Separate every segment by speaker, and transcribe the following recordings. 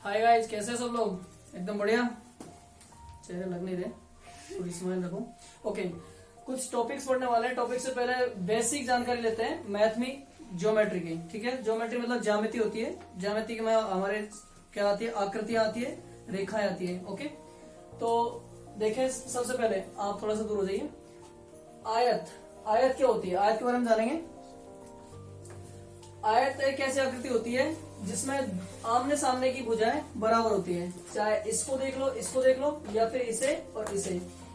Speaker 1: Hi guys, कैसे हैं सब लोग? एकदम बढ़िया। चेहरे लग नहीं रहे, थोड़ी स्माइल रखो। ओके, कुछ टॉपिक्स पढ़ने वाले हैं। टॉपिक से पहले बेसिक जानकारी लेते हैं मैथ में ज्योमेट्री की। ठीक है, ज्योमेट्री मतलब ज्यामिति होती है। ज्यामिति में हमारे क्या आती है? आकृतियां आती है, रेखाएं आती है। ओके, तो देखें, सबसे पहले आप थोड़ा सा दूर हो जाइए। आयत, आयत क्या होती है? आयत के बारे में जानेंगे। आयत एक ऐसी आकृति होती है जिसमें आमने सामने की भुजाएं बराबर होती है। चाहे इसको देख लो या फिर इसे और इसे,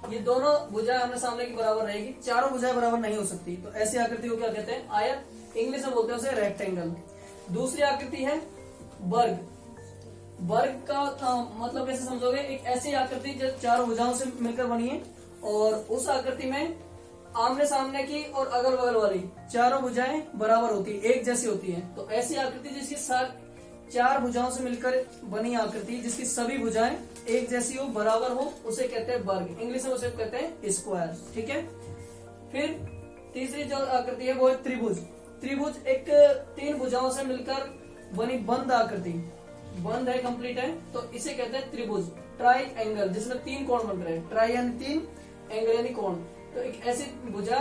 Speaker 1: ये दोनों भुजाएं आमने सामने की बराबर रहेगी। चारों भुजाएं बराबर नहीं हो सकती। तो ऐसी आकृति को क्या कहते हैं? आयत। इंग्लिश में बोलते हैं उसे रेक्टेंगल। दूसरी आकृति है वर्ग। वर्ग का मतलब कैसे समझोगे? एक ऐसी आकृति जो चारों भुजाओं से मिलकर बनी है और उस आकृति में आमने सामने की और अगल बगल वाली चारों भुजाएं बराबर होती है, एक जैसी होती है। तो ऐसी आकृति जिसकी चार भुजाओं से मिलकर बनी आकृति जिसकी सभी भुजाएं एक जैसी हो, बराबर हो, उसे कहते हैं वर्ग। इंग्लिश में उसे कहते हैं स्क्वायर। ठीक है, फिर तीसरी जो आकृति है वो है त्रिभुज। त्रिभुज एक तीन भुजाओं से मिलकर बनी बंद आकृति, बंद है, कंप्लीट है, तो इसे कहते हैं त्रिभुज। ट्राई एंगल, जिसमें तीन कोण बन रहे हैं। ट्राई यानी तीन, एंगल यानी कोण। तो एक ऐसी भुजा,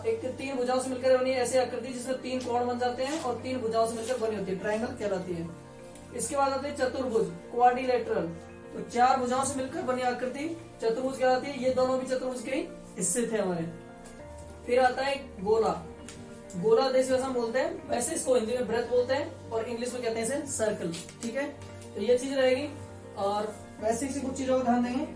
Speaker 1: एक तीन भुजाओं से मिलकर बनी ऐसी आकृति जिसमें तीन कोण बन जाते हैं और तीन भुजाओं से मिलकर बनी होती है, ट्रायंगल कहलाती है। इसके बाद आती है चतुर्भुज, क्वाड्रिलेटरल। तो चार भुजाओं से मिलकर बनी आकृति चतुर्भुज कहलाती है। ये दोनों भी चतुर्भुज के ही स्थित है हमारे। फिर आता है गोला। गोला देसी भाषा में बोलते हैं, वैसे इसको हिंदी में वृत्त बोलते हैं और इंग्लिश में कहते हैं इसे सर्कल। ठीक है, तो ये चीज रहेगी। और वैसे कुछ चीजों का ध्यान देंगे,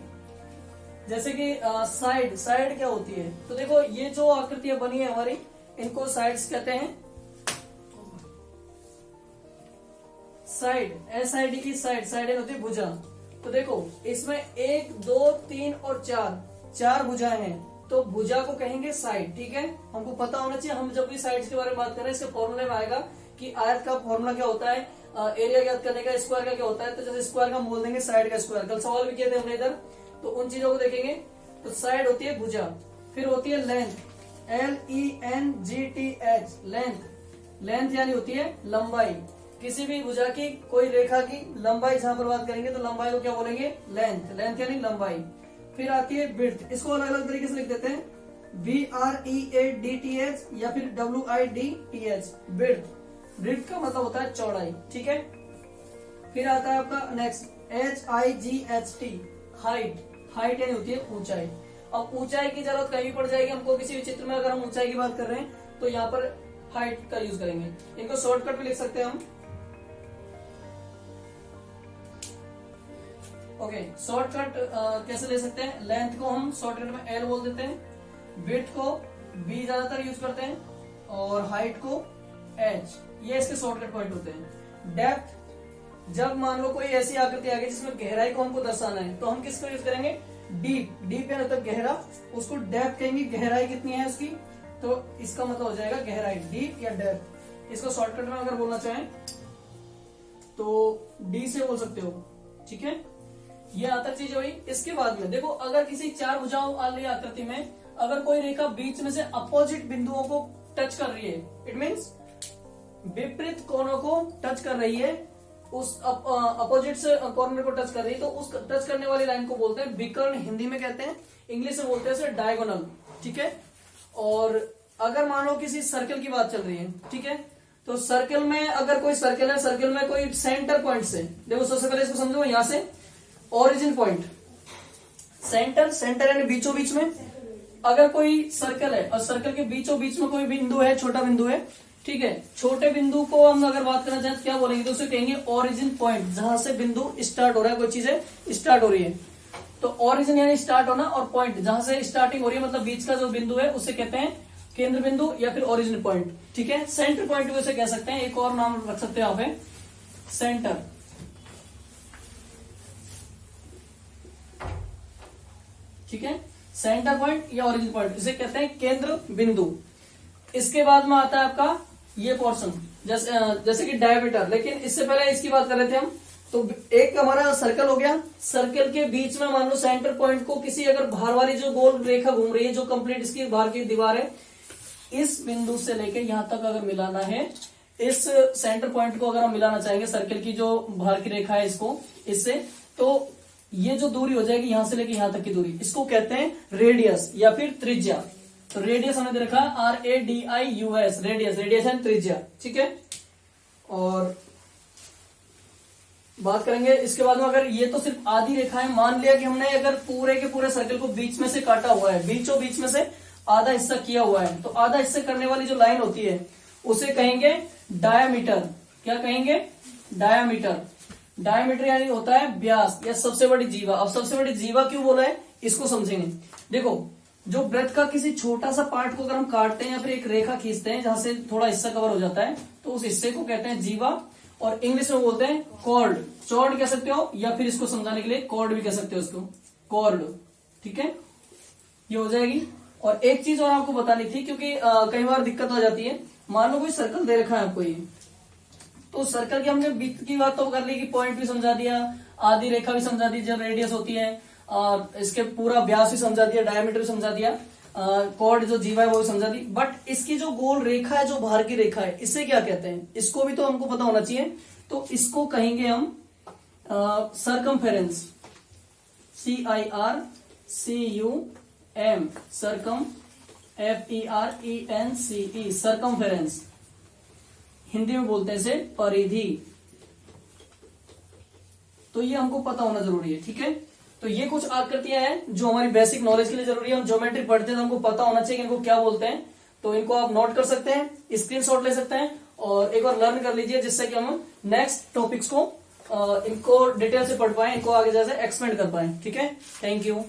Speaker 1: जैसे कि साइड। साइड क्या होती है? तो देखो, ये जो आकृतियां बनी है हमारी, इनको साइड्स कहते हैं। साइड, SID की साइड, साइड होती है भुजा। तो देखो, इसमें 1, 2, 3 और 4 भुजाएं हैं, तो भुजा को कहेंगे साइड। ठीक है, हमको पता होना चाहिए। हम जब भी साइड्स के बारे में बात करें, इसके फॉर्मूले में आएगा कि आयत का फॉर्मूला क्या होता है, एरिया ज्ञात करने का, स्क्वायर का क्या होता है। तो जैसे स्क्वायर का हम बोल देंगे साइड का स्क्वायर। कल सवाल भी किए थे हमने इधर, तो उन चीजों को देखेंगे। तो साइड होती है भुजा। फिर होती है लेंथ, LENGTH, लेंथ। लेंथ यानी होती है लंबाई। किसी भी भुजा की, कोई रेखा की लंबाई जहां पर बात करेंगे तो लंबाई को क्या बोलेंगे? लेंथ। लेंथ यानी लंबाई। फिर आती है विड्थ। इसको अलग अलग तरीके से लिख देते हैं, VREADTH या फिर WIDTH, विड्थ। विड्थ का मतलब होता है चौड़ाई। ठीक है, फिर आता है आपका नेक्स्ट HIGHT, हाइट। हाइट यानी होती है ऊंचाई। अब ऊंचाई की जरूरत कहीं भी पड़ जाएगी हमको किसी भी चित्र में, अगर हम ऊंचाई की बात कर रहे हैं तो यहाँ पर हाइट का यूज करेंगे। इनको शॉर्टकट में लिख सकते हैं हम। ओके, शॉर्टकट कैसे ले सकते हैं? लेंथ को हम शॉर्टकट में L बोल देते हैं, विड्थ को B ज्यादातर यूज करते हैं और हाइट को H। ये इसके शॉर्टकट पॉइंट होते हैं। डेप्थ, जब मान लो कोई ऐसी आकृति आ गई जिसमें गहराई को हमको दर्शाना है, तो हम किसको यूज करेंगे? डीप। डीप यानी तो गहरा, उसको डेप्थ कहेंगे। गहराई कितनी है उसकी, तो इसका मतलब हो जाएगा गहराई, डीप या डेप्थ। इसको शॉर्टकट में अगर बोलना चाहें तो D से बोल सकते हो। ठीक है, ये आतर चीज हुई। इसके बाद में देखो, अगर किसी चार भुजाओं वाली आकृति में अगर कोई रेखा बीच में से अपोजिट बिंदुओं को टच कर रही है, इट मीन्स विपरीत कोणों को टच कर रही है, उस अपोजिट से कॉर्नर को टच कर रही है, तो उस टच करने वाली लाइन को बोलते हैं विकर्ण। हिंदी में कहते हैं, इंग्लिश में बोलते हैं उसे डायगोनल। ठीक है, और अगर मान लो किसी सर्कल की बात चल रही है, ठीक है, तो सर्कल में अगर कोई सर्कल है, सर्कल में कोई सेंटर पॉइंट से, देखो सबसे पहले इसको समझो, यहां से ओरिजिन पॉइंट, सेंटर, सेंटर यानी बीचों बीच में अगर कोई सर्कल है और सर्कल के बीचों बीच में कोई बिंदु है, छोटा बिंदु है, ठीक है, छोटे बिंदु को हम अगर बात करना चाहें तो क्या बोलेंगे? तो उसे कहेंगे ओरिजिन पॉइंट, जहां से बिंदु स्टार्ट हो रहा है, कोई चीज स्टार्ट हो रही है। तो ओरिजिन यानी स्टार्ट होना, और पॉइंट जहां से स्टार्टिंग हो रही है, मतलब बीच का जो बिंदु है, उसे कहते हैं केंद्र बिंदु या फिर ओरिजिन पॉइंट। ठीक है, सेंटर पॉइंट भी उसे कह सकते हैं। एक और नाम रख सकते हैं यहाँ पे, सेंटर। ठीक है, सेंटर पॉइंट या ओरिजिन पॉइंट, इसे कहते हैं केंद्र बिंदु। इसके बाद में आता है आपका ये पोर्शन, जैसे कि डायमीटर। लेकिन इससे पहले इसकी बात कर रहे थे हम, तो एक हमारा सर्कल हो गया। सर्कल के बीच में मान लो सेंटर पॉइंट को किसी अगर बाहर वाली जो गोल रेखा घूम रही है, जो कंप्लीट इसकी बाहर की दीवार है, इस बिंदु से लेके यहां तक अगर मिलाना है, इस सेंटर पॉइंट को अगर हम मिलाना चाहेंगे सर्कल की जो बाहर की रेखा है इसको इससे, तो ये जो दूरी हो जाएगी यहां से लेके यहां तक की दूरी, इसको कहते हैं रेडियस या फिर त्रिज्या। तो रेडियस हमने दे रखा RADIUS, रेडियस, रेडियस एंड त्रिज्या, ठीक है। और बात करेंगे इसके बाद में, अगर ये तो सिर्फ आधी रेखा है, मान लिया कि हमने अगर पूरे के पूरे सर्कल को बीच में से काटा हुआ है, बीचों बीच में से आधा हिस्सा किया हुआ है, तो आधा हिस्सा करने वाली जो लाइन होती है उसे कहेंगे डायामीटर। क्या कहेंगे? डायामीटर। डायामीटर यानी होता है व्यास या सबसे बड़ी जीवा। अब सबसे बड़ी जीवा क्यों बोला है इसको समझेंगे। देखो, जो वृत्त का किसी छोटा सा पार्ट को अगर हम काटते हैं या फिर एक रेखा खींचते हैं जहां से थोड़ा हिस्सा कवर हो जाता है, तो उस हिस्से को कहते हैं जीवा, और इंग्लिश में बोलते हैं कॉर्ड। चॉर्ड कह सकते हो या फिर इसको समझाने के लिए कॉर्ड भी कह सकते हो, इसको कॉर्ड, ठीक है। ये हो जाएगी। और एक चीज और आपको बतानी थी, क्योंकि कई बार दिक्कत हो जाती है। मान लो कोई सर्कल दे रखा है आपको ये, तो सर्कल की हमने वृत्त की बात तो कर ली कि पॉइंट भी समझा दिया, आधी रेखा भी समझा दी जो रेडियस होती है, और इसके पूरा व्यास भी समझा दिया, डायमीटर भी समझा दिया, कॉर्ड जो जीवा है वो भी समझा दी। बट इसकी जो गोल रेखा है, जो बाहर की रेखा है, इसे क्या कहते हैं, इसको भी तो हमको पता होना चाहिए। तो इसको कहेंगे हम circumference, CIRCUM, circum, FERENCE, circumference. Hindi में बोलते हैं इसे परिधि। तो ये हमको पता होना जरूरी है, ठीक है। तो ये कुछ आकृतियां हैं जो हमारी बेसिक नॉलेज के लिए जरूरी है। हम ज्योमेट्री पढ़ते हैं तो हमको पता होना चाहिए कि इनको क्या बोलते हैं। तो इनको आप नोट कर सकते हैं, स्क्रीनशॉट ले सकते हैं और एक बार लर्न कर लीजिए, जिससे कि हम नेक्स्ट टॉपिक्स को इनको डिटेल से पढ़ पाए, इनको आगे जैसे एक्सपेंड कर पाए, ठीक है। Thank you.